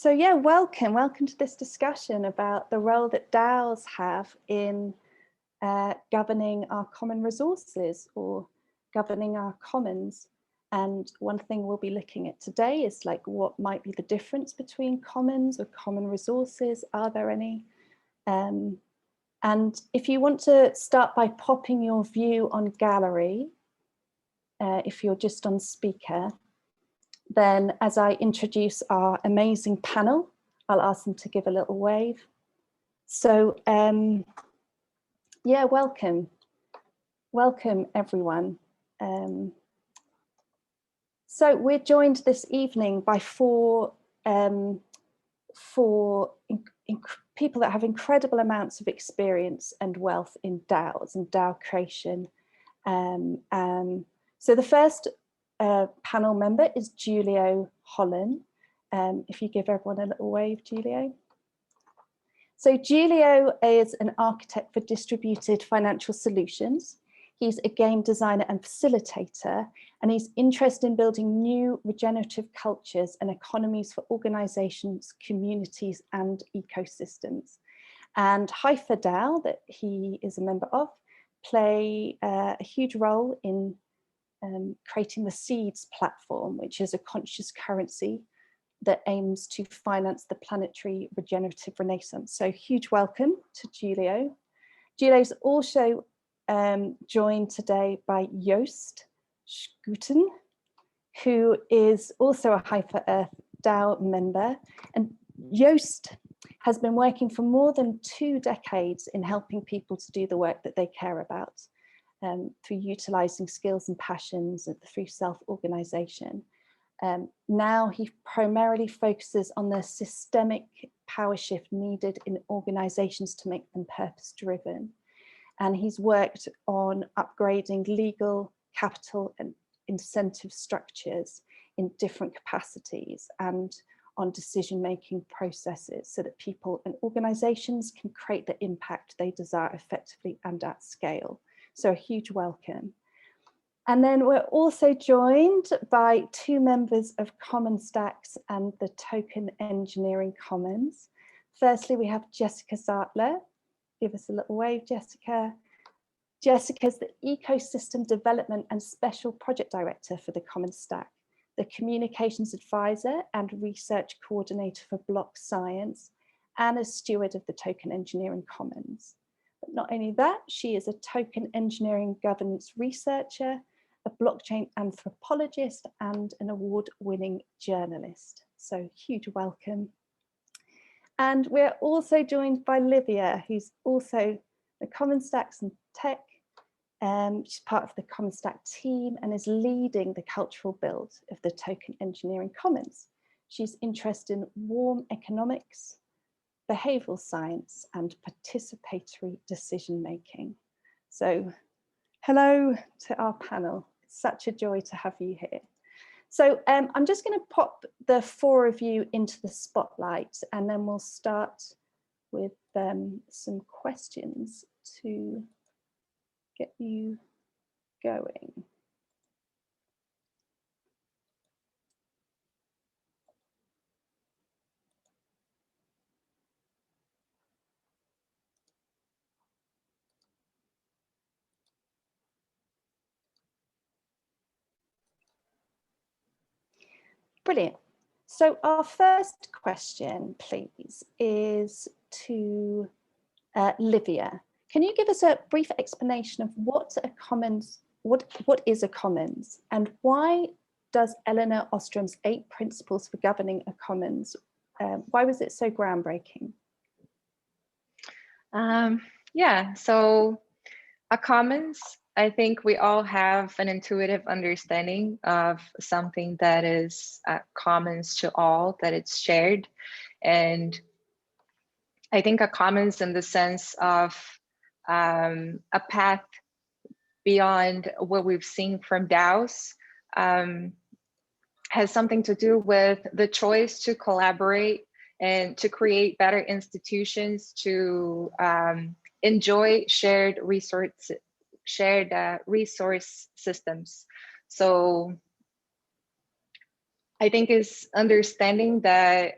So yeah, welcome to this discussion about the role that DAOs have in governing our common resources or governing our commons. And one thing we'll be looking at today is like what might be the difference between commons or common resources. Are there any? And if you want to start by popping your view on gallery, if you're just on speaker, then as I introduce our amazing panel, I'll ask them to give a little wave. So yeah, welcome everyone. So we're joined this evening by four people that have incredible amounts of experience and wealth in DAOs and DAO creation. So the first panel member is Giulio Hollan. If you give everyone a little wave, Giulio. So Giulio is an architect for distributed financial solutions. He's a game designer and facilitator, and he's interested in building new regenerative cultures and economies for organizations, communities, and ecosystems. And Haifa DAO, that he is a member of, play a huge role in creating the Seeds platform, which is a conscious currency that aims to finance the planetary regenerative renaissance. So huge welcome to Giulio. Giulio's also joined today by Joost Schouten, who is also a Haifa Earth DAO member. And Joost has been working for more than 2 decades in helping people to do the work that they care about through utilizing skills and passions and through self-organization. Now he primarily focuses on the systemic power shift needed in organizations to make them purpose-driven. And he's worked on upgrading legal, capital, and incentive structures in different capacities and on decision-making processes so that people and organizations can create the impact they desire effectively and at scale. So a huge welcome. And then we're also joined by 2 members of Common Stacks and the Token Engineering Commons. Firstly, we have Jessica Zartler. Give us a little wave, Jessica. Jessica's the Ecosystem Development and Special Project Director for the Common Stack, the Communications Advisor and Research Coordinator for Block Science, and a Steward of the Token Engineering Commons. But not only that, she is a token engineering governance researcher, a blockchain anthropologist, and an award-winning journalist. So huge welcome. And we're also joined by Livia, who's also the Common Stacks and Tech. She's part of the Common Stack team and is leading the cultural build of the Token Engineering Commons. She's interested in warm economics, behavioral science, and participatory decision-making. So hello to our panel. It's such a joy to have you here. So I'm just going to pop the 4 of you into the spotlight, and then we'll start with some questions to get you going. Brilliant. So our first question, please, is to Livia. Can you give us a brief explanation of what a commons, what is a commons, and why does Elinor Ostrom's 8 principles for governing a commons, why was it so groundbreaking? Yeah, so a commons, I think we all have an intuitive understanding of something that is commons to all, that it's shared. And I think a commons in the sense of a path beyond what we've seen from DAOs has something to do with the choice to collaborate and to create better institutions, to enjoy shared resource systems. So I think is understanding that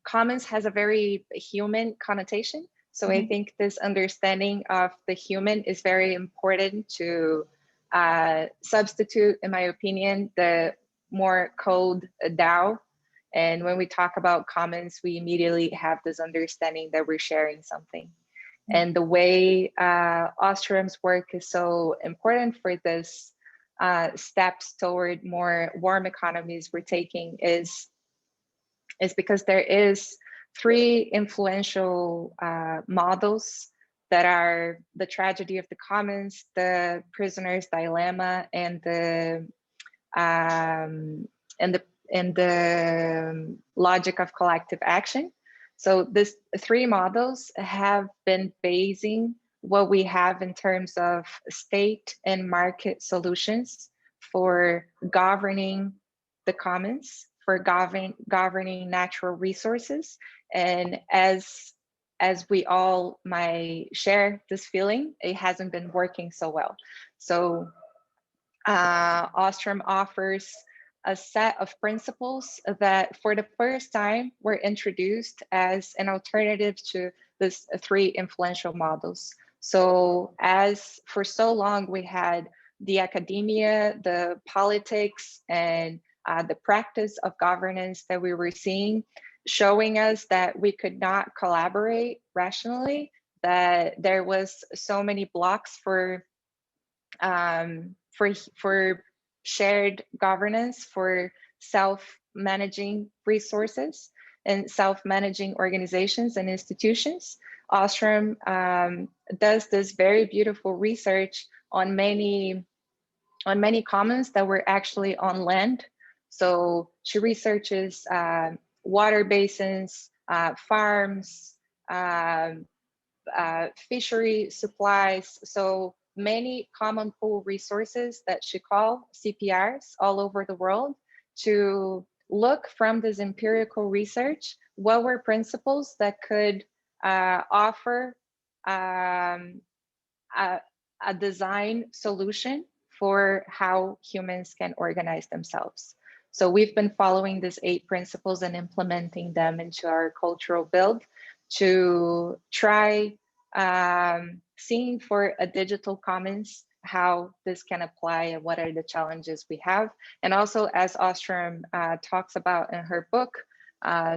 commons has a very human connotation. So I think this understanding of the human is very important to substitute, in my opinion, the more cold DAO. And when we talk about commons, we immediately have this understanding that we're sharing something. And the way Ostrom's work is so important for this steps toward more warm economies we're taking is because there is three influential models that are the tragedy of the commons, the prisoner's dilemma, and the logic of collective action. So these three models have been basing what we have in terms of state and market solutions for governing the commons, for governing natural resources. And as we all might share this feeling, it hasn't been working so well. So Ostrom offers a set of principles that for the first time were introduced as an alternative to these three influential models. So as for so long we had the academia, the politics, and the practice of governance that we were seeing, showing us that we could not collaborate rationally, that there was so many blocks for shared governance, for self-managing resources and self-managing organizations and institutions. Ostrom does this very beautiful research on many commons that were actually on land. So she researches water basins, farms, fishery supplies, so many common pool resources that she calls CPRs all over the world, to look from this empirical research what were principles that could offer a design solution for how humans can organize themselves. So we've been following these 8 principles and implementing them into our cultural build to try seeing for a digital commons how this can apply and what are the challenges we have. And also, as Ostrom talks about in her book,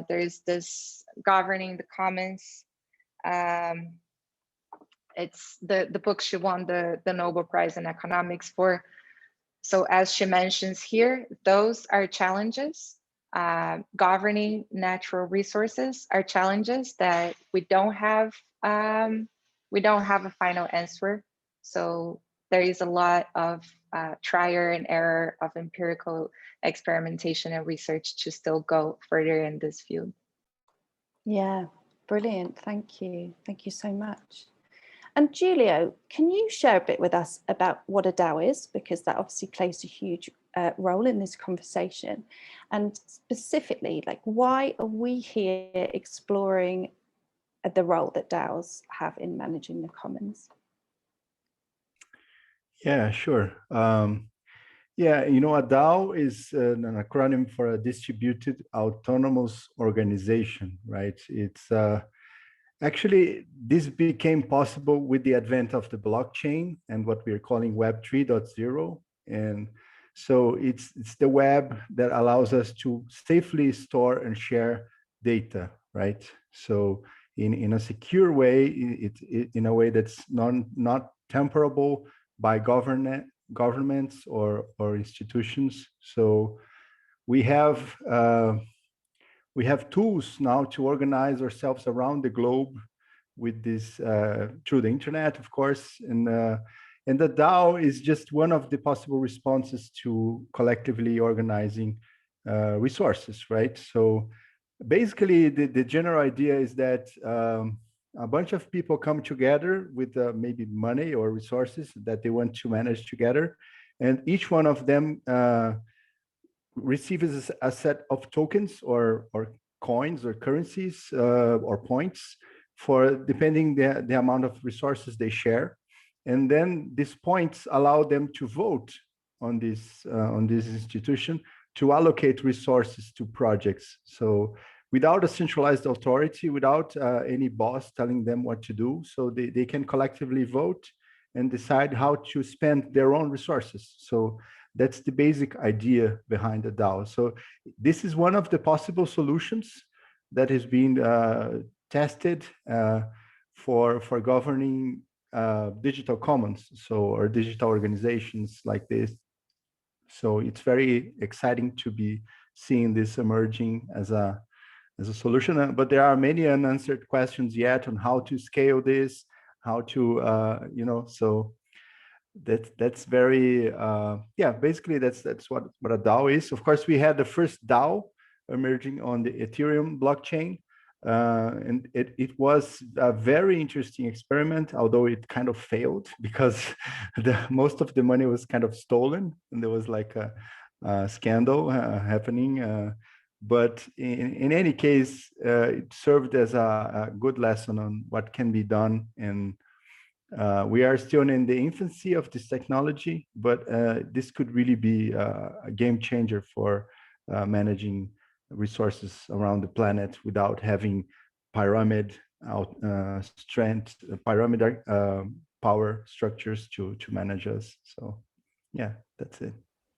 there's this governing the commons. It's the book she won the Nobel Prize in economics for. So as she mentions here, those are challenges. Governing natural resources are challenges that we don't have a final answer. So there is a lot of trial and error of empirical experimentation and research to still go further in this field. Yeah, brilliant. Thank you. Thank you so much. And Giulio, can you share a bit with us about what a DAO is? Because that obviously plays a huge role in this conversation. And specifically, like, why are we here exploring the role that DAOs have in managing the commons? Yeah, sure. Yeah, you know, a DAO is an acronym for a distributed autonomous organization, right? It's actually, this became possible with the advent of the blockchain and what we're calling Web 3.0. And so it's the web that allows us to safely store and share data, right? So in a secure way, in a way that's not temperable by governments or institutions. So we have tools now to organize ourselves around the globe with this through the internet, of course, and the DAO is just one of the possible responses to collectively organizing resources, right? So basically, the general idea is that a bunch of people come together with maybe money or resources that they want to manage together, and each one of them receives a set of tokens or coins or currencies or points for depending the amount of resources they share. And then these points allow them to vote on this institution to allocate resources to projects. So without a centralized authority, without any boss telling them what to do, so they can collectively vote and decide how to spend their own resources. So that's the basic idea behind the DAO. So this is one of the possible solutions that is being tested for governing digital commons, so or digital organizations like this. So it's very exciting to be seeing this emerging as a solution, but there are many unanswered questions yet on how to scale this, how to so that's very yeah, basically that's what a DAO is. Of course, we had the first DAO emerging on the Ethereum blockchain, and it was a very interesting experiment, although it kind of failed because most of the money was kind of stolen, and there was like a scandal happening. But in any case, it served as a good lesson on what can be done. And we are still in the infancy of this technology, but this could really be a game changer for managing resources around the planet without having pyramid power structures to manage us. So yeah, that's it.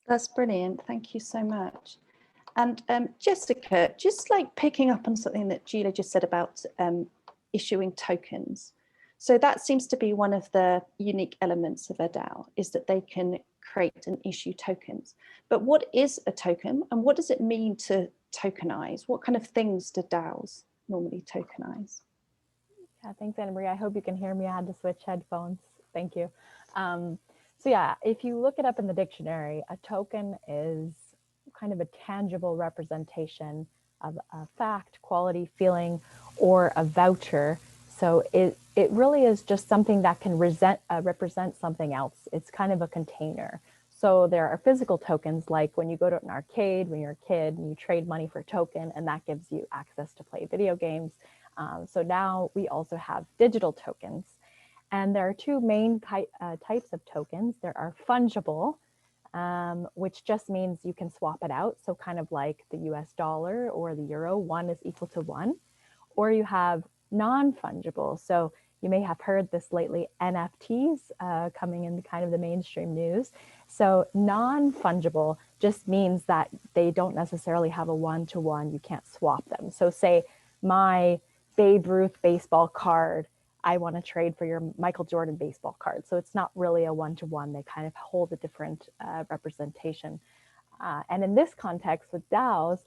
That's brilliant. Thank you so much. And Jessica, just like picking up on something that Julia just said about issuing tokens. So that seems to be one of the unique elements of a DAO, is that they can create and issue tokens. But what is a token, and what does it mean to tokenize? What kind of things do DAOs normally tokenize? Yeah, thanks, Anna Marie. I hope you can hear me. I had to switch headphones. Thank you. So yeah, if you look it up in the dictionary, a token is kind of a tangible representation of a fact, quality, feeling, or a voucher. So it really is just something that can represent something else. It's kind of a container. So there are physical tokens, like when you go to an arcade when you're a kid and you trade money for a token, and that gives you access to play video games. So now we also have digital tokens. And there are two main types of tokens. There are fungible, which just means you can swap it out. So kind of like the US dollar or the euro, 1 is equal to 1. Or you have non-fungible. So you may have heard this lately, NFTs coming in kind of the mainstream news. So non-fungible just means that they don't necessarily have a one-to-one. You can't swap them. So say my Babe Ruth baseball card, I want to trade for your Michael Jordan baseball card. So it's not really a one-to-one. They kind of hold a different representation. And in this context with DAOs,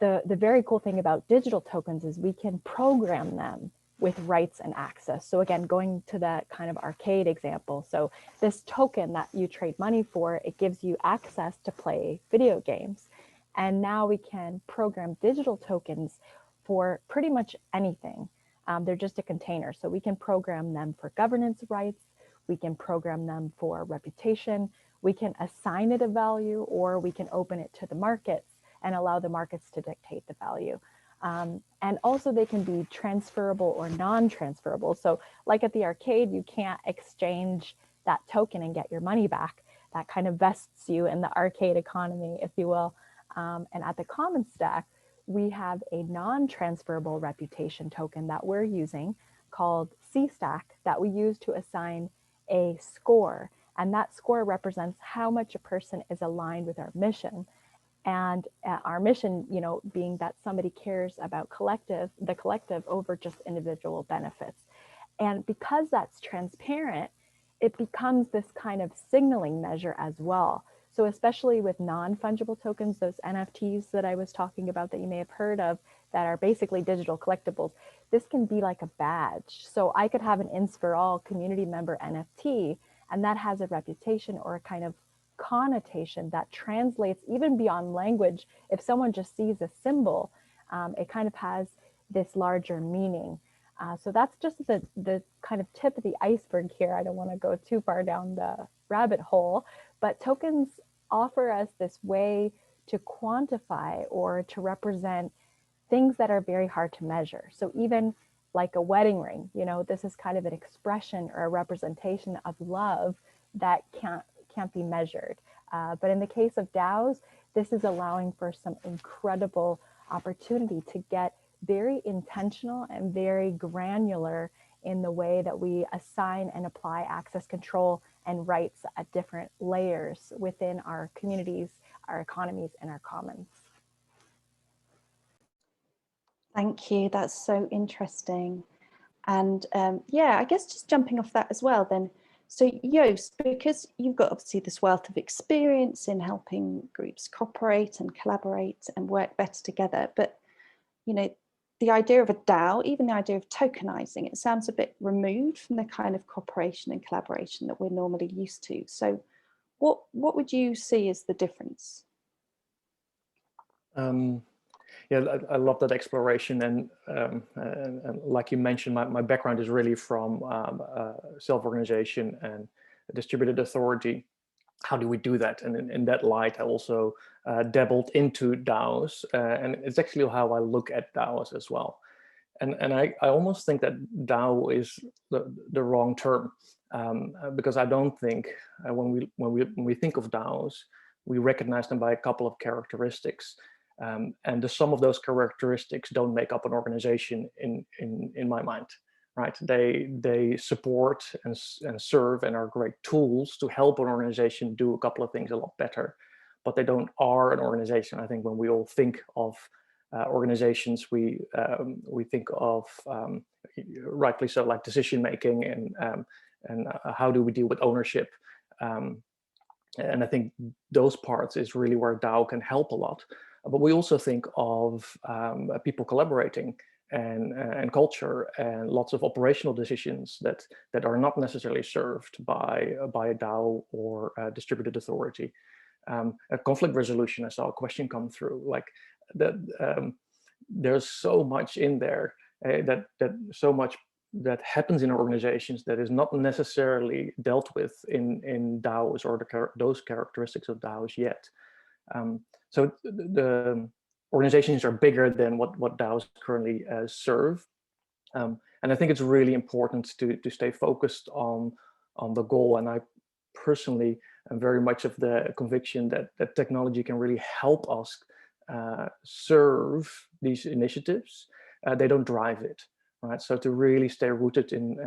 the very cool thing about digital tokens is we can program them with rights and access. So again, going to that kind of arcade example. So this token that you trade money for, it gives you access to play video games. And now we can program digital tokens for pretty much anything. They're just a container. So we can program them for governance rights. We can program them for reputation. We can assign it a value, or we can open it to the markets and allow the markets to dictate the value. And also they can be transferable or non-transferable. So like at the arcade, you can't exchange that token and get your money back. That kind of vests you in the arcade economy, if you will. And at the common stack, we have a non-transferable reputation token that we're using called C-Stack that we use to assign a score. And that score represents how much a person is aligned with our mission. And our mission, you know, being that somebody cares about the collective over just individual benefits. And because that's transparent, it becomes this kind of signaling measure as well. So especially with non-fungible tokens, those NFTs that I was talking about that you may have heard of that are basically digital collectibles, this can be like a badge. So I could have an Ins for All community member NFT, and that has a reputation or a kind of connotation that translates even beyond language. If someone just sees a symbol, it kind of has this larger meaning. So that's just the kind of tip of the iceberg here. I don't want to go too far down the rabbit hole, but tokens offer us this way to quantify or to represent things that are very hard to measure. So even like a wedding ring, you know, this is kind of an expression or a representation of love that can't be measured. But in the case of DAOs, this is allowing for some incredible opportunity to get very intentional and very granular in the way that we assign and apply access control and rights at different layers within our communities, our economies, and our commons. Thank you, that's so interesting. And yeah, I guess just jumping off that as well then, so Joost, because you've got obviously this wealth of experience in helping groups cooperate and collaborate and work better together, but you know, the idea of a DAO, even the idea of tokenizing, it sounds a bit removed from the kind of cooperation and collaboration that we're normally used to. So what would you see as the difference? Yeah, I love that exploration, and like you mentioned, my background is really from self-organization and distributed authority. How do we do that? And in that light, I also dabbled into DAOs, and it's actually how I look at DAOs as well. And I almost think that DAO is the wrong term, because I don't think when we think of DAOs, we recognize them by a couple of characteristics. And the sum of those characteristics don't make up an organization in my mind, right? They support and serve and are great tools to help an organization do a couple of things a lot better, but they don't are an organization. I think when we all think of organizations, we think of rightly so, like decision making and how do we deal with ownership. And I think those parts is really where DAO can help a lot. But we also think of people collaborating and culture and lots of operational decisions that are not necessarily served by a DAO or a distributed authority. A conflict resolution, I saw a question come through, like that. There's so much in there so much that happens in organizations that is not necessarily dealt with in DAOs or those characteristics of DAOs yet. So the organizations are bigger than what DAOs currently serve. And I think it's really important to stay focused on the goal. And I personally am very much of the conviction that technology can really help us serve these initiatives. They don't drive it, right? So to really stay rooted in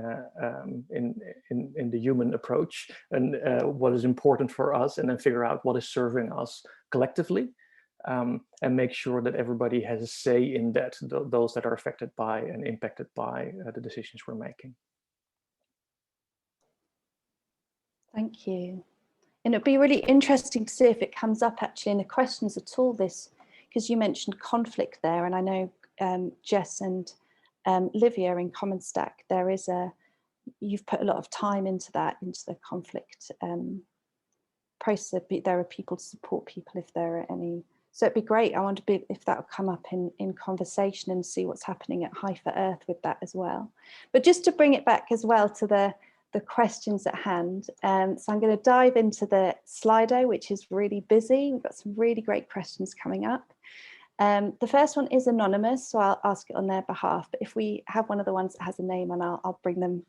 the human approach and what is important for us, and then figure out what is serving us collectively, and make sure that everybody has a say in that, those that are affected by and impacted by the decisions we're making. Thank you. And it'd be really interesting to see if it comes up actually in the questions at all, this, because you mentioned conflict there, and I know Jess and Livia in Common Stack, you've put a lot of time into that, into the conflict process. There are people to support people if there are any. So it'd be great. I wonder if that will come up in conversation and see what's happening at High for Earth with that as well. But just to bring it back as well to the questions at hand. So I'm going to dive into the Slido, which is really busy. We've got some really great questions coming up. The first one is anonymous, so I'll ask it on their behalf. But if we have one of the ones that has a name on, I'll bring them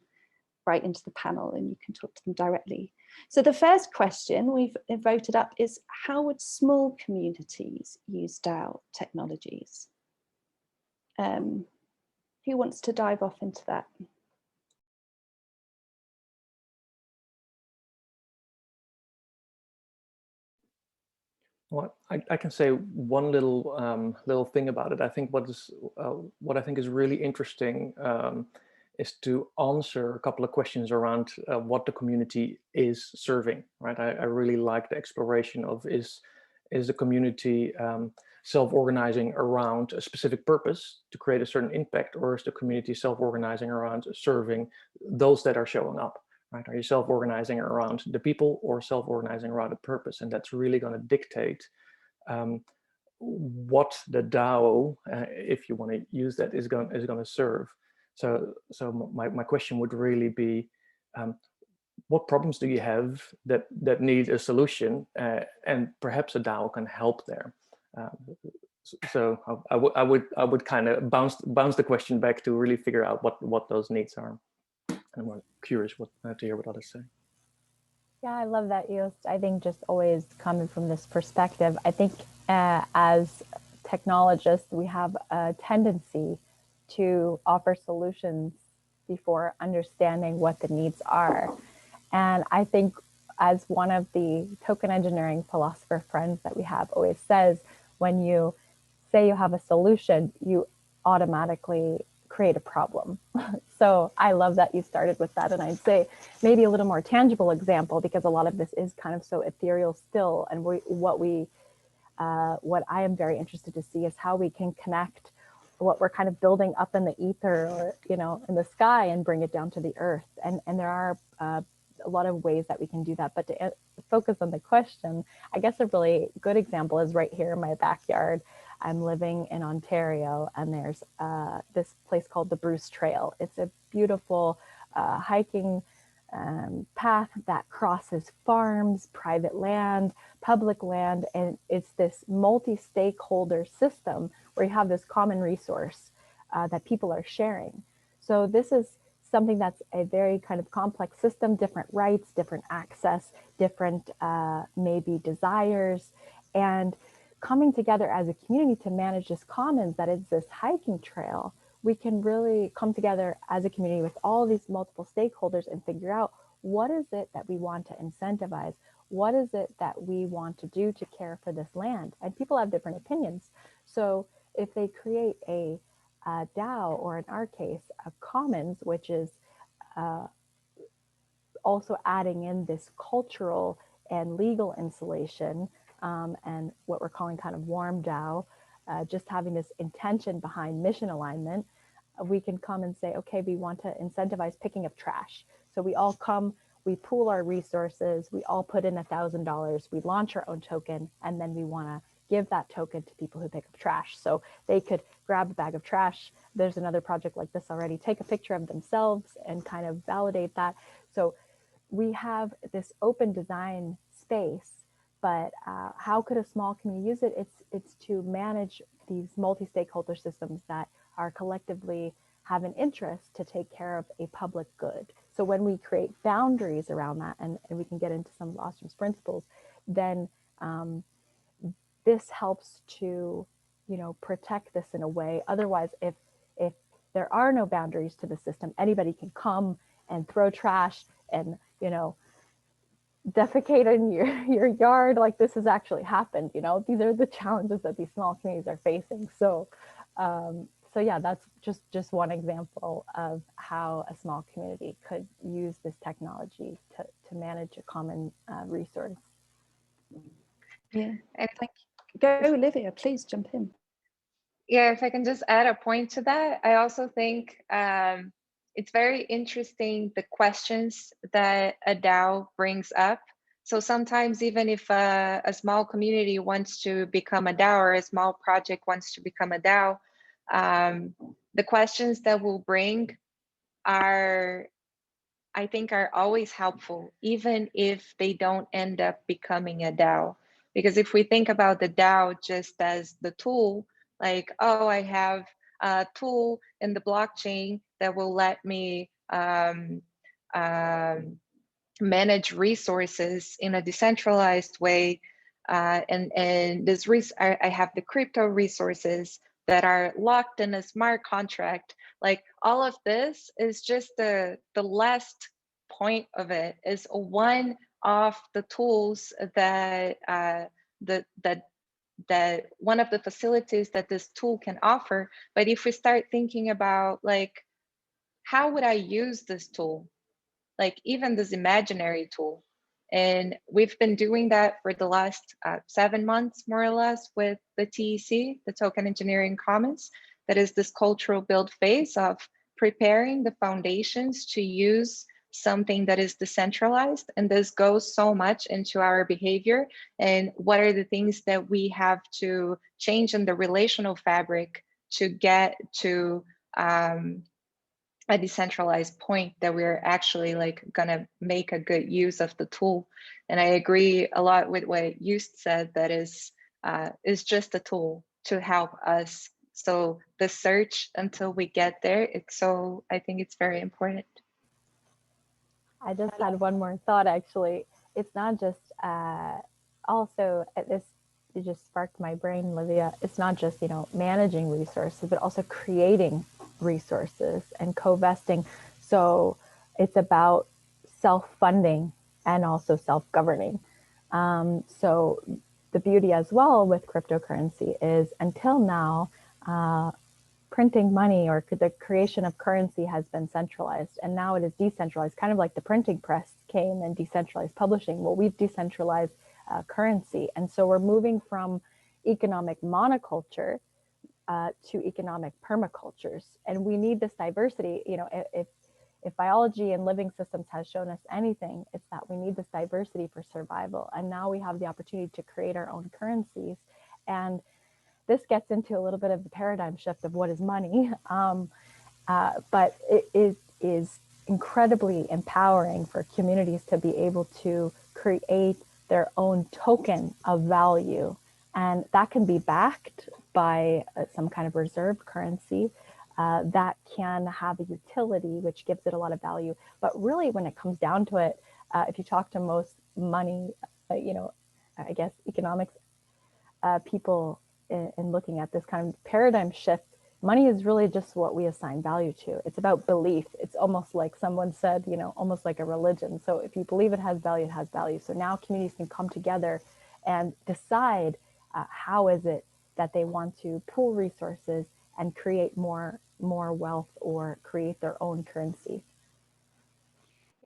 right into the panel and you can talk to them directly. So the first question we've voted up is, how would small communities use DAO technologies? Who wants to dive off into that? Well, I can say one little thing about it. I think what I think is really interesting is to answer a couple of questions around what the community is serving. Right, I really like the exploration of is the community self-organizing around a specific purpose to create a certain impact, or is the community self-organizing around serving those that are showing up? Right? Are you self-organizing around the people or self-organizing around a purpose? And that's really going to dictate what the DAO, if you want to use that, is going to serve. So my question would really be, what problems do you have that need a solution, and perhaps a DAO can help there. So I would kind of bounce the question back to really figure out what those needs are. I'm curious to hear what others say. Yeah, I love that, Joost. I think just always coming from this perspective, I think as technologists, we have a tendency to offer solutions before understanding what the needs are. And I think as one of the token engineering philosopher friends that we have always says, when you say you have a solution, you automatically create a problem. So I love that you started with that. And I'd say maybe a little more tangible example, because a lot of this is kind of so ethereal still. And what I am very interested to see is how we can connect what we're kind of building up in the ether, or, you know, in the sky, and bring it down to the earth. And there are a lot of ways that we can do that. But to focus on the question, I guess a really good example is right here in my backyard. I'm living in Ontario, and there's this place called the Bruce Trail. It's a beautiful hiking path that crosses farms, private land, public land, and it's this multi-stakeholder system where you have this common resource that people are sharing. So this is something that's a very kind of complex system, different rights, different access, different maybe desires, and coming together as a community to manage this commons that is this hiking trail. We can really come together as a community with all these multiple stakeholders and figure out what is it that we want to incentivize? What is it that we want to do to care for this land? And people have different opinions. So if they create a DAO, or in our case, a commons, which is also adding in this cultural and legal insulation, and what we're calling kind of warm DAO, just having this intention behind mission alignment, we can come and say, okay, we want to incentivize picking up trash. So we all come, we pool our resources, we all put in $1,000, we launch our own token, and then we want to give that token to people who pick up trash. So they could grab a bag of trash. There's another project like this already, take a picture of themselves and kind of validate that. So we have this open design space, but how could a small community use it? It's to manage these multi-stakeholder systems that are collectively have an interest to take care of a public good. So when we create boundaries around that, and we can get into some of Ostrom's principles, then this helps to, you know, protect this in a way. Otherwise, if there are no boundaries to the system, anybody can come and throw trash and, you know, defecate in your yard. Like this has actually happened. You know, these are the challenges that these small communities are facing. So so yeah, that's just one example of how a small community could use this technology to manage a common resource. Yeah, And go Olivia, please jump in. yeah, if I can just add a point to that, I also think it's very interesting the questions that a DAO brings up. So sometimes even if a small community wants to become a DAO, or a small project wants to become a DAO, the questions that we'll bring are, I think, are always helpful, even if they don't end up becoming a DAO. Because if we think about the DAO just as the tool, like, oh, I have a tool in the blockchain that will let me manage resources in a decentralized way, and this I have the crypto resources that are locked in a smart contract. Like all of this is just the last point of it, is one of the tools that that one of the facilities that this tool can offer. But if we start thinking about, like, how would I use this tool? Like even this imaginary tool. And we've been doing that for the last 7 months, more or less, with the TEC, the Token Engineering Commons. That is this cultural build phase of preparing the foundations to use something that is decentralized. And this goes so much into our behavior and what are the things that we have to change in the relational fabric to get to a decentralized point that we're actually like gonna make a good use of the tool. And I agree a lot with what Joost said, that is just a tool to help us. So the search until we get there, I think it's very important. I just had one more thought, actually. it's not just also at this, it just sparked my brain, Livia. It's not just, you know, managing resources, but also creating resources and co-vesting. So it's about self-funding and also self-governing. So the beauty as well with cryptocurrency is until now, printing money or the creation of currency has been centralized, and now it is decentralized, kind of like the printing press came and decentralized publishing. Well, we've decentralized currency. And so we're moving from economic monoculture to economic permacultures. And we need this diversity. You know, if biology and living systems has shown us anything, it's that we need this diversity for survival. And now we have the opportunity to create our own currencies. And this gets into a little bit of the paradigm shift of what is money. But it is incredibly empowering for communities to be able to create their own token of value. And that can be backed by some kind of reserved currency that can have a utility, which gives it a lot of value. But really, when it comes down to it, if you talk to most money, you know, I guess economics people in looking at this kind of paradigm shift, money is really just what we assign value to. It's about belief. It's almost like someone said, you know, almost like a religion. So if you believe it has value, it has value. So now communities can come together and decide how is it that they want to pool resources and create more wealth or create their own currency.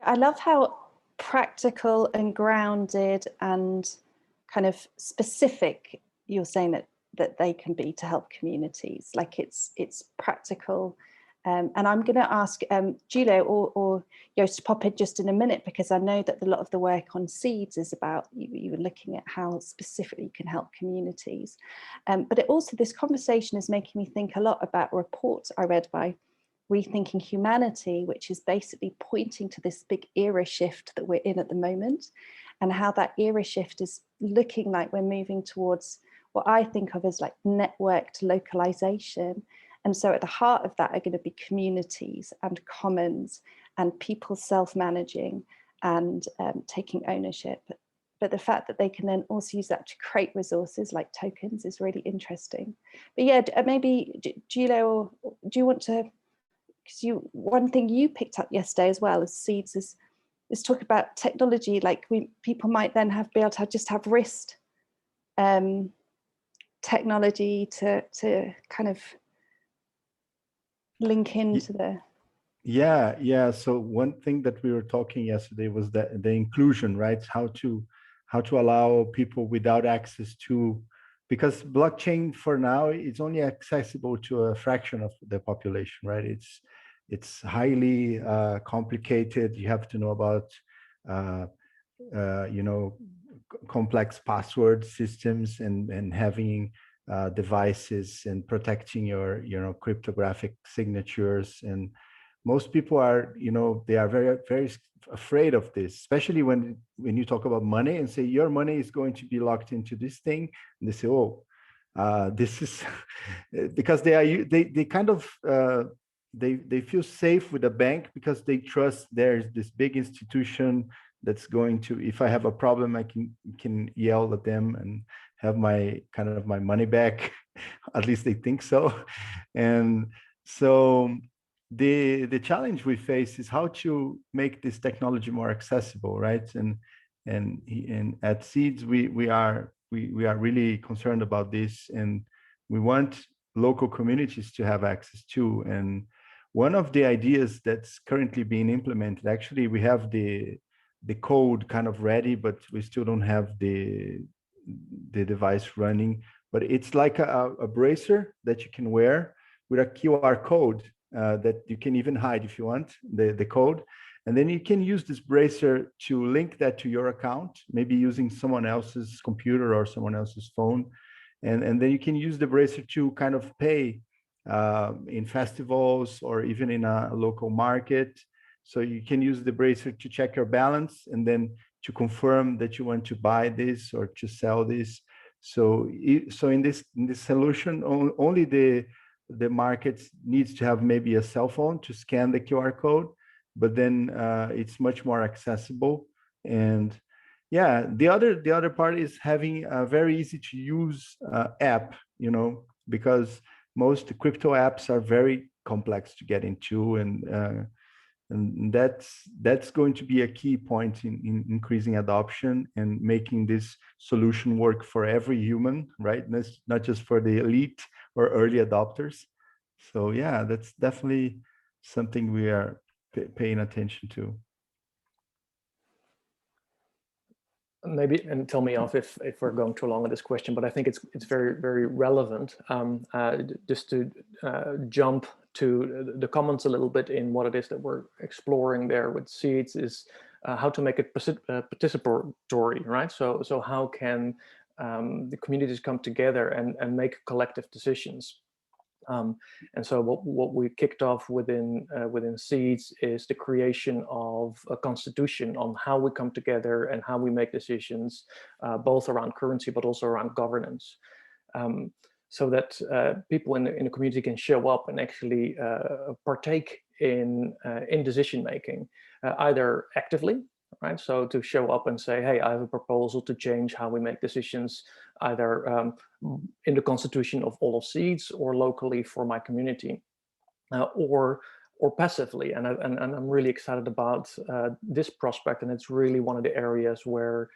I love how practical and grounded and kind of specific you're saying that they can be to help communities. Like it's practical. And I'm going to ask Julio or Joost to pop in just in a minute, because I know that a lot of the work on seeds is about you were looking at how specifically you can help communities. But it also, this conversation is making me think a lot about a report I read by Rethinking Humanity, which is basically pointing to this big era shift that we're in at the moment, and how that era shift is looking like we're moving towards what I think of as like networked localization. And so at the heart of that are going to be communities and commons and people self-managing and taking ownership. But the fact that they can then also use that to create resources like tokens is really interesting. But yeah, maybe Julio, do you want to, because one thing you picked up yesterday as well as seeds is talk about technology, like people might then be able to just have wrist technology to kind of link into the... Yeah. So one thing that we were talking yesterday was that the inclusion, right? How to allow people without access to, because blockchain for now is only accessible to a fraction of the population, right? It's highly complicated. You have to know about complex password systems and having devices and protecting your cryptographic signatures. And most people are, they are very, very afraid of this, especially when you talk about money and say your money is going to be locked into this thing, and they say, oh, this is because they kind of they feel safe with a bank because they trust there's this big institution that's going to, if I have a problem, I can yell at them and have my money back. At least they think so. And so the challenge we face is how to make this technology more accessible, right? And at Seeds we are really concerned about this, and we want local communities to have access to. And one of the ideas that's currently being implemented, actually we have the code kind of ready, but we still don't have the device running. But it's like a bracer that you can wear with a QR code that you can even hide if you want the code. And then you can use this bracer to link that to your account, maybe using someone else's computer or someone else's phone. And then you can use the bracer to kind of pay in festivals or even in a local market. So you can use the bracer to check your balance and then to confirm that you want to buy this or to sell this. So in this solution, only the markets needs to have maybe a cell phone to scan the QR code, but then it's much more accessible. And yeah, the other part is having a very easy to use app, you know, because most crypto apps are very complex to get into, and that's going to be a key point in increasing adoption and making this solution work for every human, right? That's not just for the elite or early adopters. So yeah, that's definitely something we are paying attention to. Maybe, and tell me off if we're going too long on this question, but I think it's very relevant. Just to jump to the comments a little bit in what it is that we're exploring there with seeds is how to make it participatory, right? So how can the communities come together and make collective decisions? And so what we kicked off within Seeds is the creation of a constitution on how we come together and how we make decisions, both around currency, but also around governance. So that people in the community can show up and actually partake in decision making, either actively, right? So to show up and say, hey, I have a proposal to change how we make decisions, either in the constitution of all of Seeds or locally for my community, or passively. And I'm really excited about this prospect, and it's really one of the areas where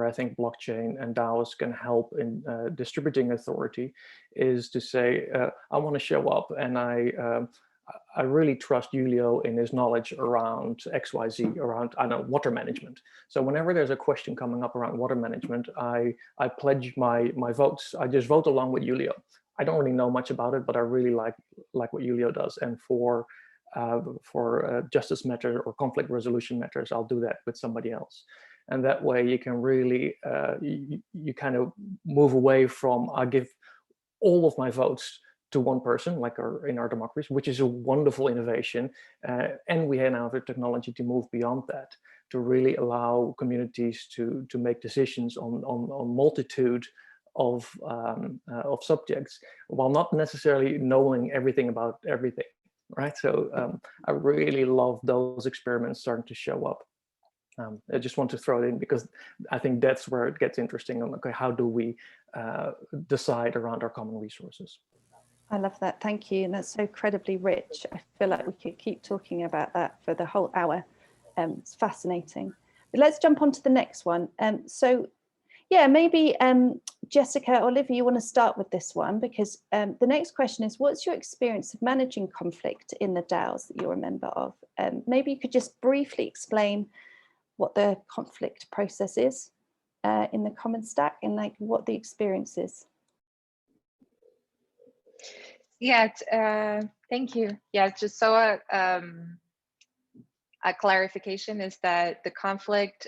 I think blockchain and DAOs can help in distributing authority, is to say, I want to show up, and I really trust Julio in his knowledge around XYZ, around, I don't know, water management. So whenever there's a question coming up around water management, I pledge my votes. I just vote along with Julio. I don't really know much about it, but I really like what Julio does. And for justice matter or conflict resolution matters, I'll do that with somebody else. And that way you can really, you kind of move away from, I give all of my votes to one person, like in our democracy, which is a wonderful innovation. And we now have the technology to move beyond that, to really allow communities to make decisions on multitude of subjects, while not necessarily knowing everything about everything, right? So I really love those experiments starting to show up. I just want to throw it in because I think that's where it gets interesting. Okay, how do we decide around our common resources? I love that. Thank you. And that's so incredibly rich. I feel like we could keep talking about that for the whole hour. It's fascinating. But let's jump on to the next one. So yeah, maybe Jessica, Olivia, you want to start with this one, because the next question is, what's your experience of managing conflict in the DAOs that you're a member of? Maybe you could just briefly explain what the conflict process is in the common stack, and like what the experience is. Yeah, thank you. Yeah, just so a clarification is that the conflict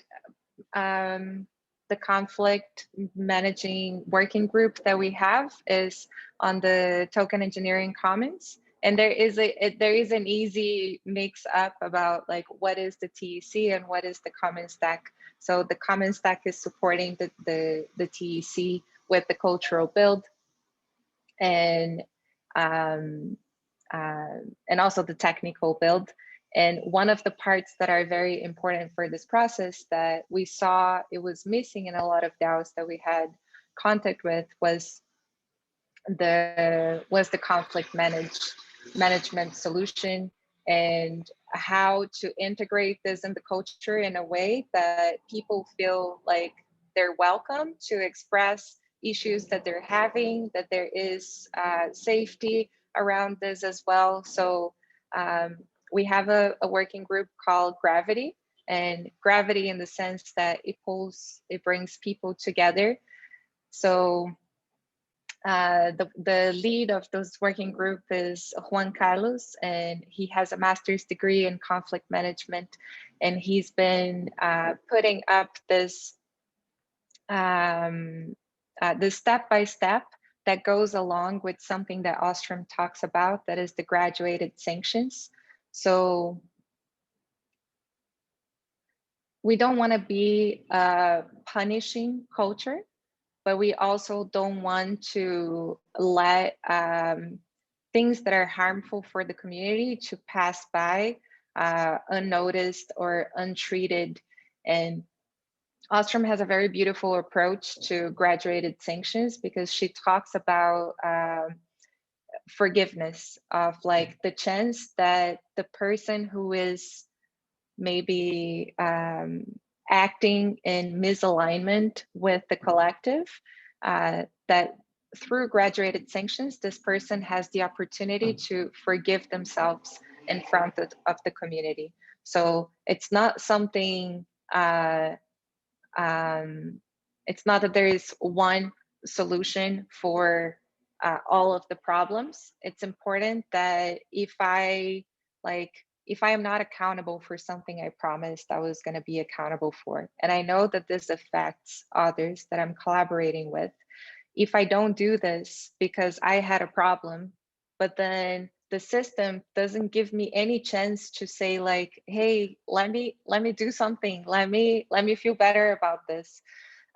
managing working group that we have is on the Token Engineering Commons, and there is an easy mix up about like what is the TEC and what is the common stack. So the common stack is supporting the TEC with the cultural build, and also the technical build. And one of the parts that are very important for this process that we saw it was missing in a lot of DAOs that we had contact with was the conflict management solution, and how to integrate this in the culture in a way that people feel like they're welcome to express issues that they're having, that there is safety around this as well. So we have a working group called Gravity, and Gravity in the sense that it brings people together. So the lead of this working group is Juan Carlos, and he has a master's degree in conflict management, and he's been putting up this step-by-step that goes along with something that Ostrom talks about, that is the graduated sanctions. So we don't want to be a punishing culture, but we also don't want to let things that are harmful for the community to pass by unnoticed or untreated. And Ostrom has a very beautiful approach to graduated sanctions, because she talks about forgiveness, of like the chance that the person who is maybe acting in misalignment with the collective, that through graduated sanctions, this person has the opportunity to forgive themselves in front of the community. So it's not something, it's not that there is one solution for all of the problems. It's important that if I am not accountable for something I promised I was going to be accountable for, and I know that this affects others that I'm collaborating with, if I don't do this because I had a problem, but then the system doesn't give me any chance to say like, hey, let me do something, let me feel better about this.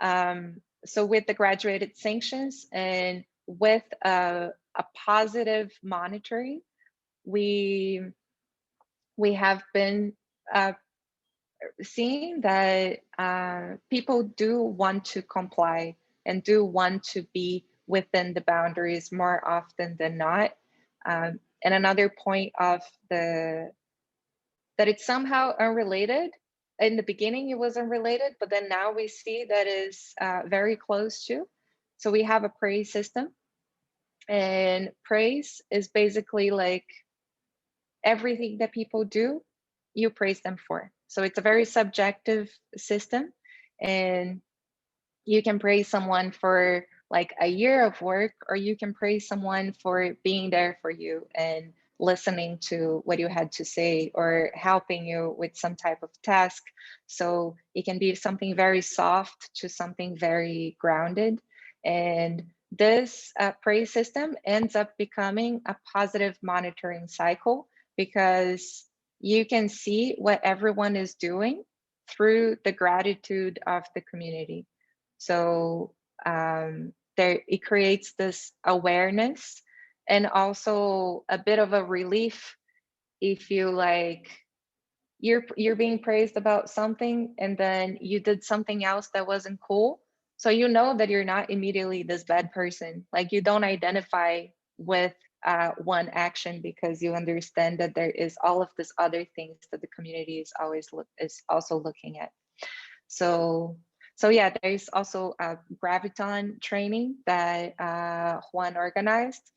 So with the graduated sanctions and with a positive monitoring, we have been seeing that people do want to comply and do want to be within the boundaries more often than not. And another point of that it's somehow unrelated. In the beginning, it was unrelated, but then now we see that is very close to. So we have a praise system, and praise is basically like everything that people do, you praise them for. So it's a very subjective system, and you can praise someone for like a year of work, or you can praise someone for being there for you and listening to what you had to say or helping you with some type of task. So it can be something very soft to something very grounded. And this praise system ends up becoming a positive monitoring cycle, because you can see what everyone is doing through the gratitude of the community. So it creates this awareness, and also a bit of a relief if you like you're being praised about something and then you did something else that wasn't cool. So you know that you're not immediately this bad person. Like you don't identify with one action, because you understand that there is all of these other things that the community is also looking at. So yeah, there is also a Graviton training that Juan organized,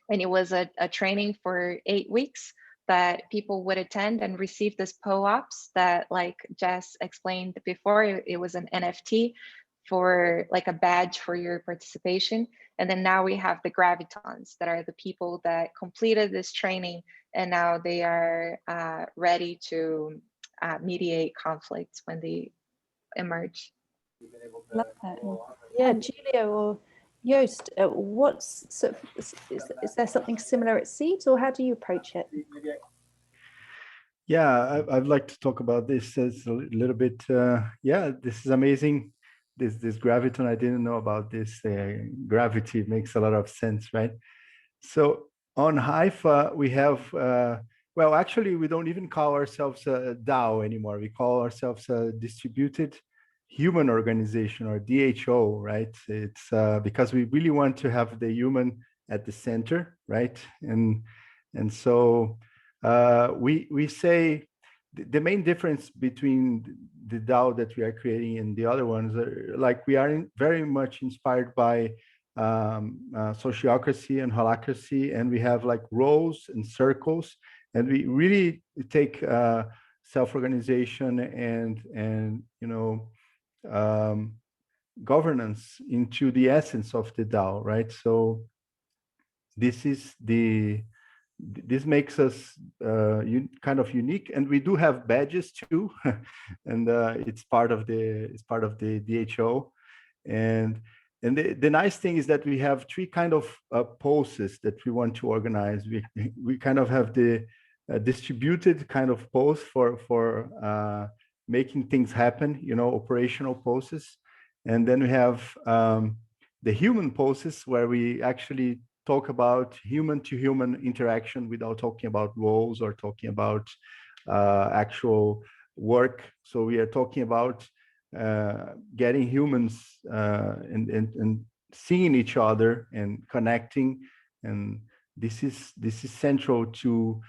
and it was a training for 8 weeks that people would attend and receive this POAPs that, like Jess explained before, it was an NFT for like a badge for your participation. And then now we have the Gravitons, that are the people that completed this training, and now they are ready to mediate conflicts when they emerge. Love that. Yeah, Julio or Joost, what's sort of, is there something similar at Seeds, or how do you approach it? Yeah, I'd like to talk about this as a little bit. Yeah, this is amazing. This graviton, I didn't know about this. Gravity makes a lot of sense, right? So on Haifa, we have, well, actually, we don't even call ourselves a DAO anymore. We call ourselves a distributed human organization, or DHO, right? It's because we really want to have the human at the center, right? And so we say the main difference between the DAO that we are creating and the other ones are, like, we are very much inspired by sociocracy and holacracy, and we have like rows and circles, and we really take self-organization and governance into the essence of the DAO, right? So this makes us kind of unique, and we do have badges too, and it's part of the DHO. And the nice thing is that we have 3 kind of pulses that we want to organize. We kind of have the distributed kind of pulse for making things happen, operational pulses. And then we have the human pulses, where we actually talk about human-to-human interaction without talking about roles or talking about actual work. So we are talking about getting humans and seeing each other and connecting. And this is central to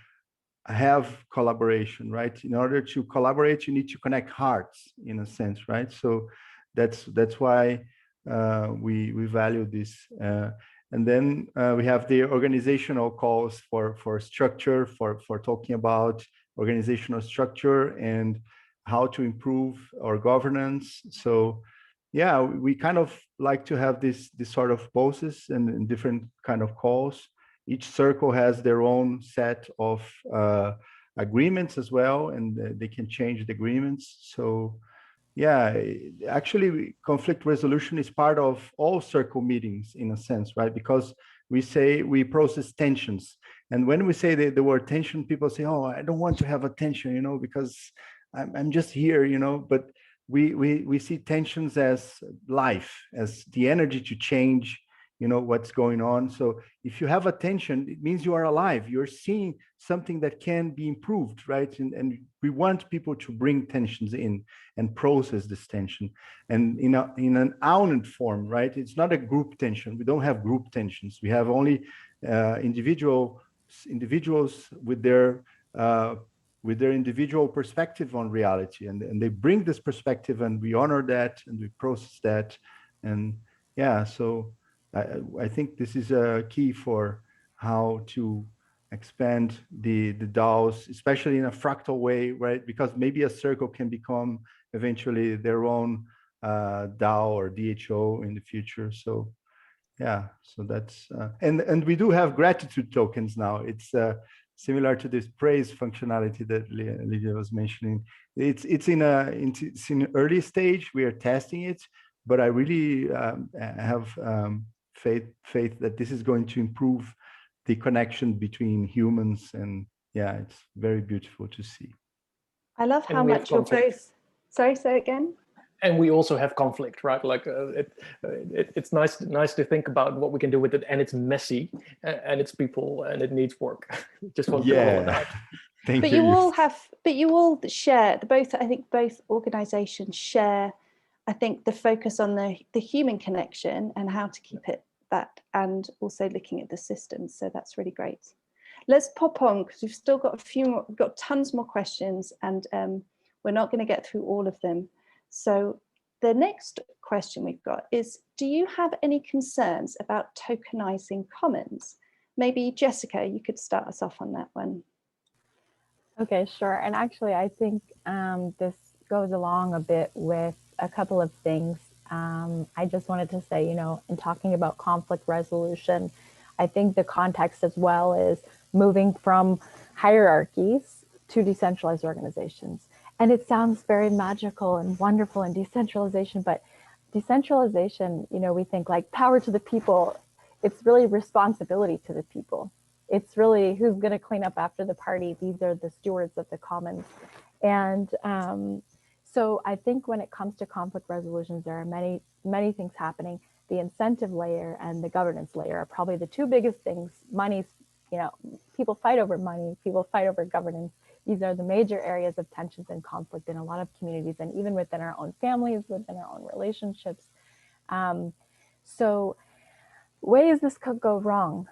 have collaboration, right? In order to collaborate, you need to connect hearts, in a sense, right? So that's why we value this. And then we have the organizational calls for structure, for talking about organizational structure and how to improve our governance. So yeah, we kind of like to have this sort of pulses and different kind of calls. Each circle has their own set of agreements as well, and they can change the agreements. So yeah, actually conflict resolution is part of all circle meetings in a sense, right? Because we say we process tensions. And when we say the word tension, people say, oh, I don't want to have a tension, you know, because I'm just here, you know, but we see tensions as life, as the energy to change, you know, what's going on. So if you have a tension, it means you are alive. You're seeing something that can be improved, right? And we want people to bring tensions in and process this tension, and in an owned form, right? It's not a group tension. We don't have group tensions. We have only individuals with their individual perspective on reality, and they bring this perspective, and we honor that and we process that. And yeah, so I think this is a key for how to expand the DAOs, especially in a fractal way, right? Because maybe a circle can become eventually their own DAO or DHO in the future. So yeah, so that's and we do have gratitude tokens now. It's similar to this praise functionality that Lydia was mentioning. It's in an early stage. We are testing it, but I really have faith that this is going to improve the connection between humans, and yeah, it's very beautiful to see. I love how much you're both. Sorry, say again. And we also have conflict, right? Like it's nice to think about what we can do with it, and it's messy, and it's people, and it needs work. Just want to call it out. Thank but you. You all share both. I think both organizations share, I think, the focus on the human connection and how to keep it that, and also looking at the systems. So that's really great. Let's pop on, because we've still got a few more. We've got tons more questions, and we're not going to get through all of them. So the next question we've got is, do you have any concerns about tokenizing commons? Maybe Jessica, you could start us off on that one. Okay, sure. And actually, I think this goes along a bit with a couple of things. I just wanted to say, you know, in talking about conflict resolution, I think the context as well is moving from hierarchies to decentralized organizations. And it sounds very magical and wonderful in decentralization, but decentralization, you know, we think like power to the people. It's really responsibility to the people. It's really who's going to clean up after the party. These are the stewards of the commons. And so I think when it comes to conflict resolutions, there are many things happening. The incentive layer and the governance layer are probably the two biggest things. Money's, you know, people fight over money, people fight over governance. These are the major areas of tensions and conflict in a lot of communities, and even within our own families, within our own relationships. So ways this could go wrong,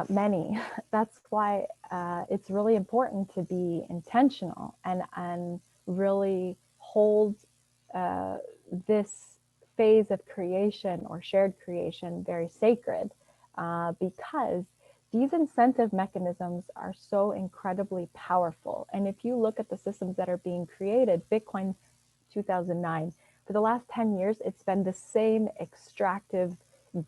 many. That's why it's really important to be intentional and really hold this phase of creation or shared creation very sacred, because these incentive mechanisms are so incredibly powerful. And if you look at the systems that are being created, Bitcoin 2009, for the last 10 years, it's been the same extractive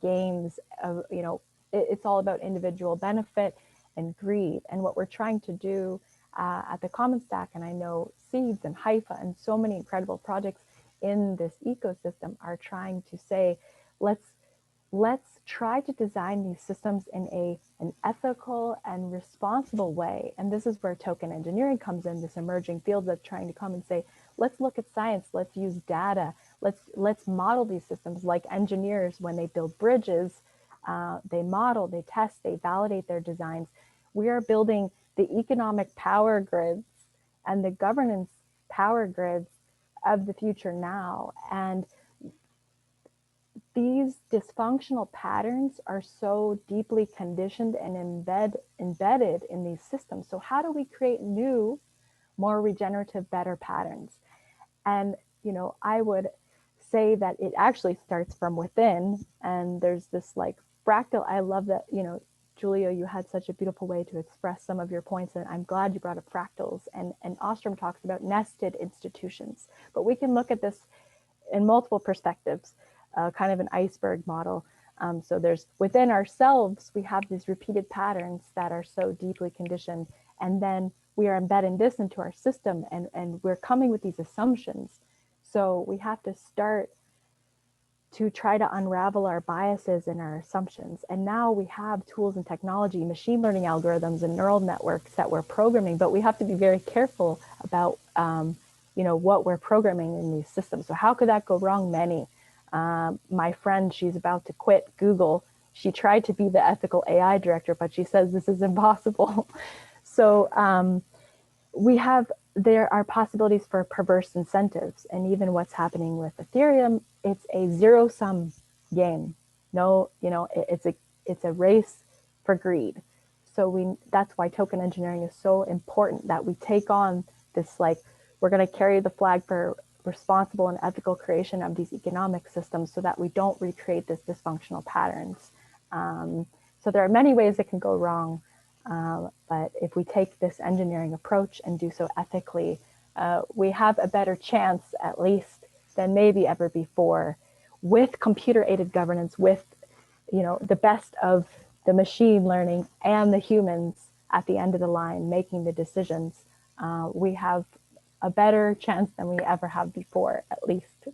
games of, you know, it's all about individual benefit and greed. And what we're trying to do at the Common Stack, and I know Seeds and Haifa and so many incredible projects in this ecosystem are trying to say, let's try to design these systems in an ethical and responsible way. And this is where token engineering comes in, this emerging field that's trying to come and say, let's look at science, let's use data, let's model these systems like engineers when they build bridges, they model, they test, they validate their designs. We are building the economic power grids and the governance power grids of the future now. And these dysfunctional patterns are so deeply conditioned and embedded in these systems. So how do we create new, more regenerative, better patterns? And, you know, I would say that it actually starts from within, and there's this like fractal. I love that, you know, Julio, you had such a beautiful way to express some of your points, and I'm glad you brought up fractals. And Ostrom talks about nested institutions, but we can look at this in multiple perspectives, kind of an iceberg model. So there's within ourselves, we have these repeated patterns that are so deeply conditioned, and then we are embedding this into our system, and we're coming with these assumptions. So we have to start to try to unravel our biases and our assumptions. And now we have tools and technology, machine learning algorithms and neural networks that we're programming, but we have to be very careful about you know, what we're programming in these systems. So how could that go wrong? Many. My friend, she's about to quit Google. She tried to be the ethical AI director, but she says this is impossible. So there are possibilities for perverse incentives, and even what's happening with Ethereum, it's a zero-sum game. No, you know, it's a race for greed. So that's why token engineering is so important, that we take on this, like, we're going to carry the flag for responsible and ethical creation of these economic systems so that we don't recreate these dysfunctional patterns. So there are many ways it can go wrong. But if we take this engineering approach and do so ethically, we have a better chance, at least, than maybe ever before, with computer-aided governance, with, you know, the best of the machine learning and the humans at the end of the line making the decisions. We have a better chance than we ever have before, at least.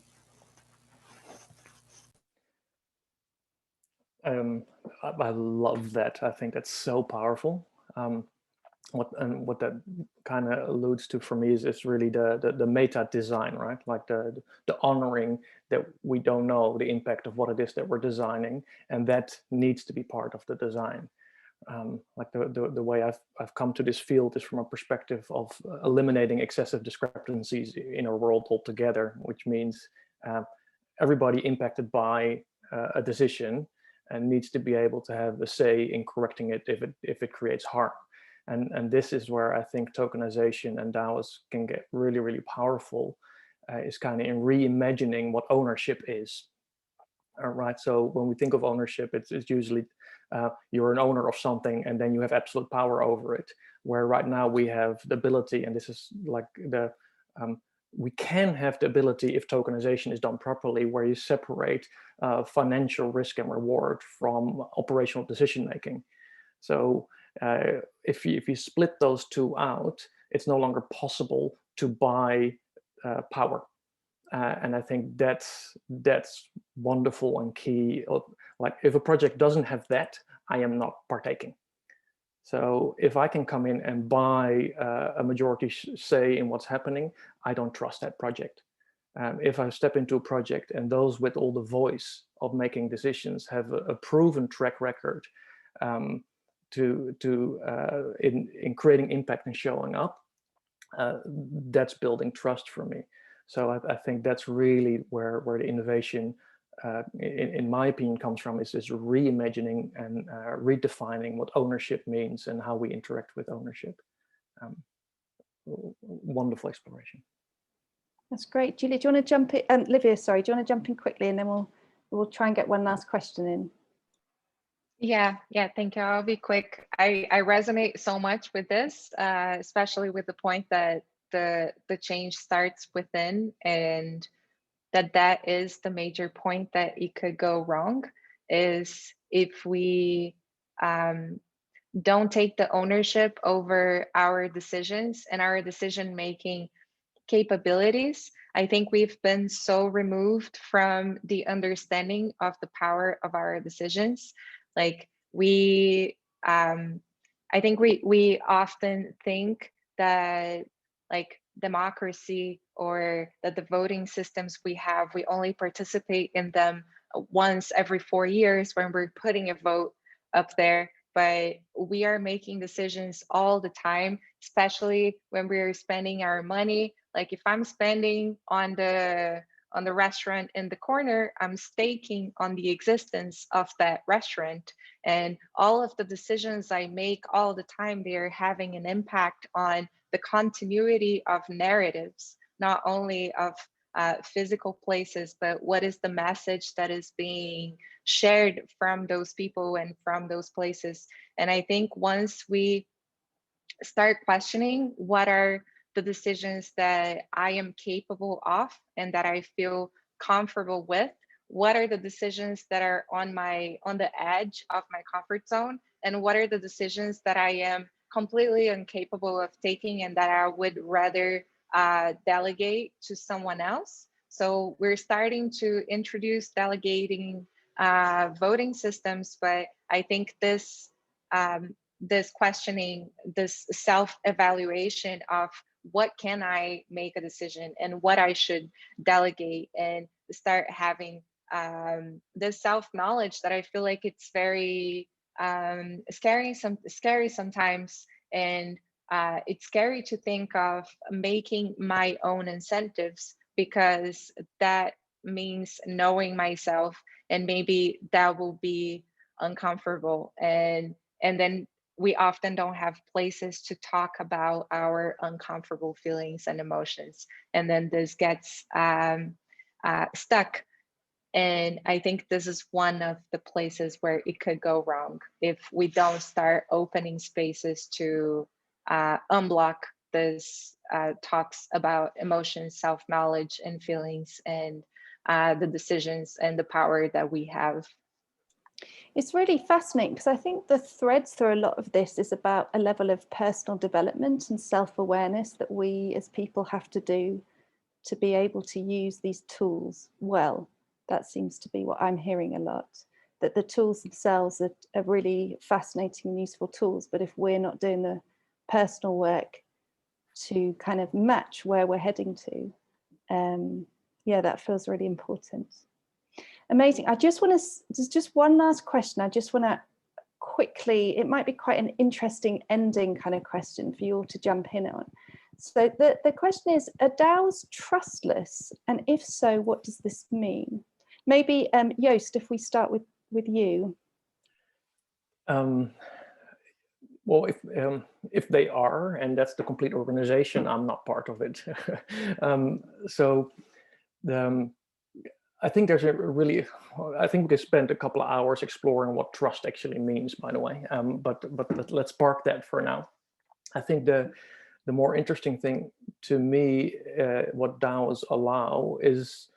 I love that. I think that's so powerful. What that kind of alludes to for me is really the meta design, right? Like the honoring that we don't know the impact of what it is that we're designing, and that needs to be part of the design. Like the way I've come to this field is from a perspective of eliminating excessive discrepancies in our world altogether, which means everybody impacted by a decision and needs to be able to have a say in correcting it if it creates harm. And this is where I think tokenization and DAOs can get really, really powerful, is kind of in reimagining what ownership is. All right, so when we think of ownership, it's usually you're an owner of something and then you have absolute power over it. Where right now we have the ability, and this is like we can have the ability, if tokenization is done properly, where you separate financial risk and reward from operational decision making. So if you split those two out, it's no longer possible to buy power. And I think that's wonderful and key. Like, if a project doesn't have that, I am not partaking. So if I can come in and buy a majority say in what's happening, I don't trust that project. If I step into a project and those with all the voice of making decisions have a proven track record in creating impact and showing up, that's building trust for me. So I think that's really where the innovation, in my opinion, comes from, is this reimagining and redefining what ownership means and how we interact with ownership. Wonderful exploration. That's great. Julia, do you want to jump in? Livia, sorry, do you want to jump in quickly, and then we'll try and get one last question in? Yeah, thank you. I'll be quick. I resonate so much with this, especially with the point that the change starts within, and that is the major point that it could go wrong, is if we don't take the ownership over our decisions and our decision-making capabilities. I think we've been so removed from the understanding of the power of our decisions. Like, I think we often think that, like, democracy, or that the voting systems we have, we only participate in them once every 4 years when we're putting a vote up there. But we are making decisions all the time, especially when we're spending our money. Like if I'm spending on the restaurant in the corner, I'm staking on the existence of that restaurant, and all of the decisions I make all the time, they are having an impact on the continuity of narratives, not only of physical places, but what is the message that is being shared from those people and from those places. And I think once we start questioning what are the decisions that I am capable of and that I feel comfortable with, what are the decisions that are on the edge of my comfort zone, and what are the decisions that I am completely incapable of taking and that I would rather delegate to someone else. So we're starting to introduce delegating voting systems, but I think this questioning, this self-evaluation of what can I make a decision and what I should delegate, and start having this self-knowledge that I feel like it's very scary sometimes, and it's scary to think of making my own incentives, because that means knowing myself, and maybe that will be uncomfortable, and then we often don't have places to talk about our uncomfortable feelings and emotions, and then this gets stuck. And I think this is one of the places where it could go wrong if we don't start opening spaces to unblock this talks about emotions, self-knowledge, and feelings, and the decisions and the power that we have. It's really fascinating, because I think the threads through a lot of this is about a level of personal development and self-awareness that we as people have to do to be able to use these tools well. That seems to be what I'm hearing a lot, that the tools themselves are really fascinating and useful tools, but if we're not doing the personal work to kind of match where we're heading to, yeah, that feels really important. Amazing. I just want to, there's just one last question. I just want to quickly, it might be quite an interesting ending kind of question for you all to jump in on. So the question is, are DAOs trustless? And if so, what does this mean? Maybe Joost, if we start with you. Well, if they are, and that's the complete organization, I'm not part of it. I think there's a really, I think we could spend a couple of hours exploring what trust actually means, by the way, but let's park that for now. I think the more interesting thing to me, what DAOs allow is,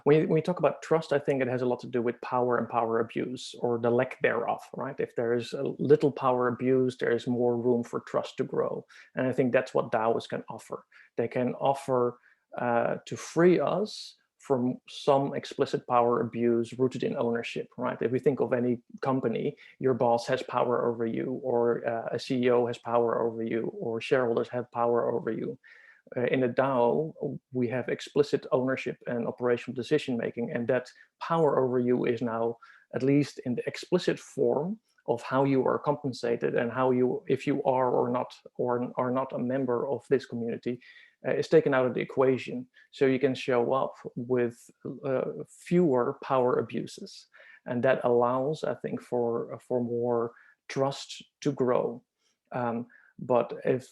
when we talk about trust, I think it has a lot to do with power and power abuse, or the lack thereof, right? If there is a little power abuse, there is more room for trust to grow. And I think that's what DAOs can offer. They can offer to free us from some explicit power abuse rooted in ownership, right? If we think of any company, your boss has power over you, or a CEO has power over you, or shareholders have power over you. In a DAO, we have explicit ownership and operational decision-making, and that power over you is now, at least in the explicit form of how you are compensated and how you, if you are or not a member of this community, is taken out of the equation. So you can show up with fewer power abuses. And that allows, I think, for more trust to grow. But if,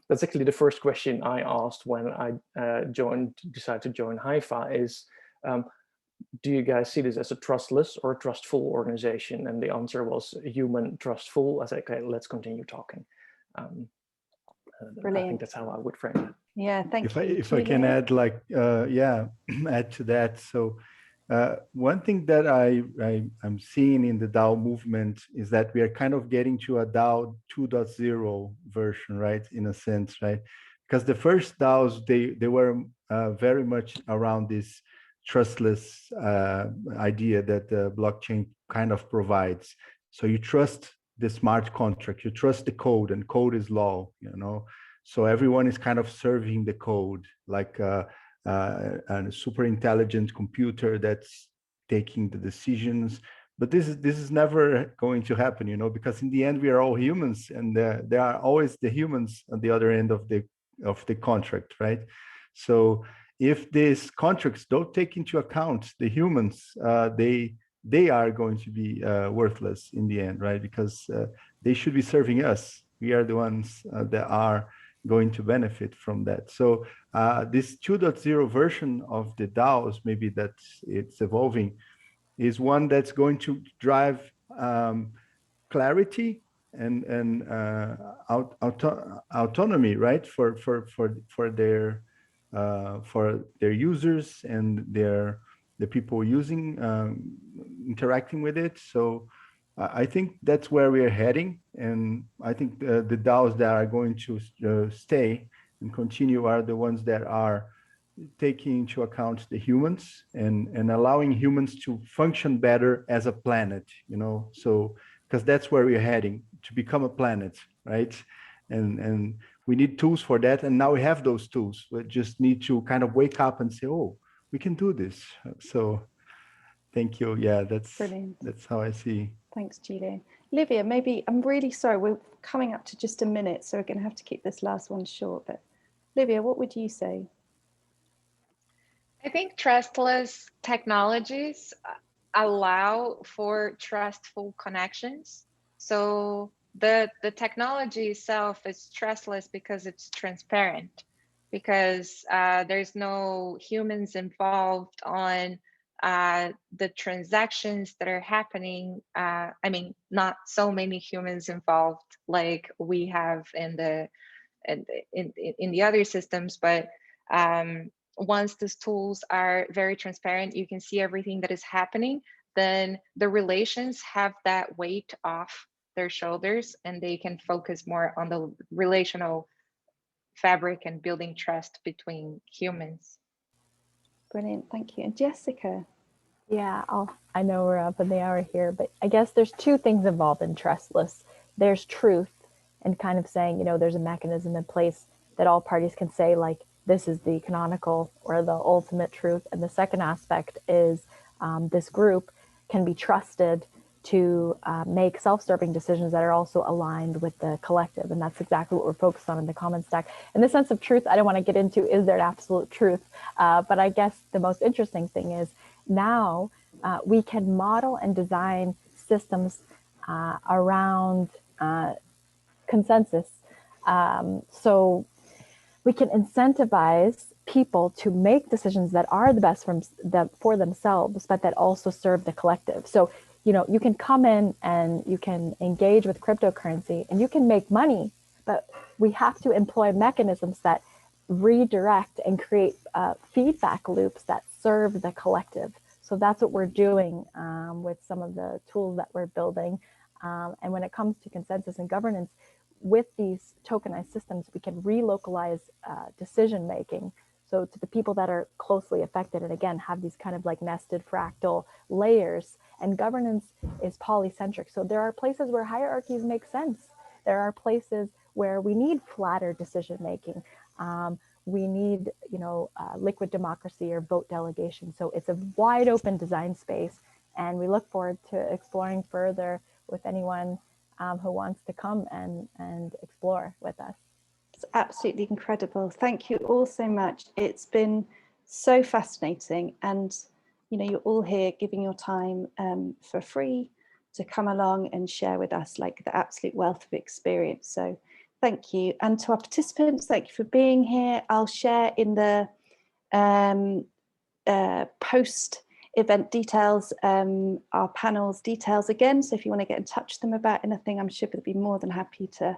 that's actually the first question I asked when I decided to join HiFi is, do you guys see this as a trustless or a trustful organization? And the answer was human trustful. I said, okay, let's continue talking. I think that's how I would frame it. Yeah, thank you. If I can add, like, add to that. So one thing that I'm seeing in the DAO movement is that we are kind of getting to a DAO 2.0 version, right? In a sense, right? Because the first DAOs, they were very much around this trustless idea that the blockchain kind of provides. So you trust the smart contract, you trust the code, and code is law, you know? So everyone is kind of serving the code, like a super intelligent computer that's taking the decisions, but this is never going to happen, you know, because in the end we are all humans, and there are always the humans on the other end of the contract, right? So if these contracts don't take into account the humans, they are going to be worthless in the end, right? Because they should be serving us. We are the ones that are going to benefit from that. So this 2.0 version of the DAOs, maybe that it's evolving, is one that's going to drive clarity and autonomy, right, for their users and the people using, interacting with it. So I think that's where we are heading, and I think the DAOs that are going to stay and continue are the ones that are taking into account the humans and allowing humans to function better as a planet, you know. So because that's where we're heading, to become a planet, right? And we need tools for that, and now we have those tools. We just need to kind of wake up and say, oh, we can do this. So thank you. Yeah, that's brilliant. That's how I see. Thanks, Julio. Livia, maybe, I'm really sorry, we're coming up to just a minute, so we're going to have to keep this last one short, but Livia, what would you say? I think trustless technologies allow for trustful connections. So the technology itself is trustless because it's transparent, because there's no humans involved on the transactions that are happening. I mean, not so many humans involved like we have in the other systems, but once these tools are very transparent, you can see everything that is happening, then the relations have that weight off their shoulders and they can focus more on the relational fabric and building trust between humans. Brilliant, thank you. And Jessica? Yeah, I know we're up in the hour here, but I guess there's two things involved in trustless. There's truth and kind of saying, you know, there's a mechanism in place that all parties can say, like, this is the canonical or the ultimate truth. And the second aspect is this group can be trusted to make self-serving decisions that are also aligned with the collective. And that's exactly what we're focused on in the common stack. In the sense of truth, I don't want to get into, is there an absolute truth? But I guess the most interesting thing is now we can model and design systems around consensus. So we can incentivize people to make decisions that are the best for themselves, but that also serve the collective. So, you know, you can come in and you can engage with cryptocurrency and you can make money, but we have to employ mechanisms that redirect and create feedback loops that serve the collective. So that's what we're doing with some of the tools that we're building. And when it comes to consensus and governance, with these tokenized systems, we can relocalize decision making. So to the people that are closely affected, and again, have these kind of like nested fractal layers, and governance is polycentric. So there are places where hierarchies make sense. There are places where we need flatter decision making. We need, you know, liquid democracy or vote delegation. So it's a wide open design space, and we look forward to exploring further with anyone who wants to come and explore with us. It's absolutely incredible. Thank you all so much. It's been so fascinating, and you know, you're all here giving your time for free to come along and share with us like the absolute wealth of experience. So thank you. And to our participants, thank you for being here. I'll share in the post event details, our panel's details again. So if you want to get in touch with them about anything, I'm sure they'll be more than happy to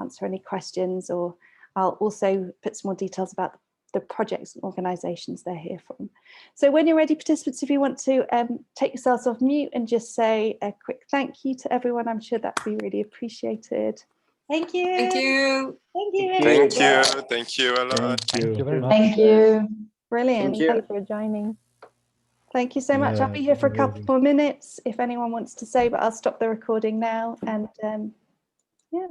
answer any questions, or I'll also put some more details about the projects and organisations they're here from. So when you're ready, participants, if you want to take yourselves off mute and just say a quick thank you to everyone, I'm sure that'd be really appreciated. Thank you. Thank you. Thank you. Thank you. Thank you a lot. Thank you very much. Thank you. Brilliant. Thank you for joining. Thank you so much. I'll be here for a couple more minutes if anyone wants to say, but I'll stop the recording now. And yeah.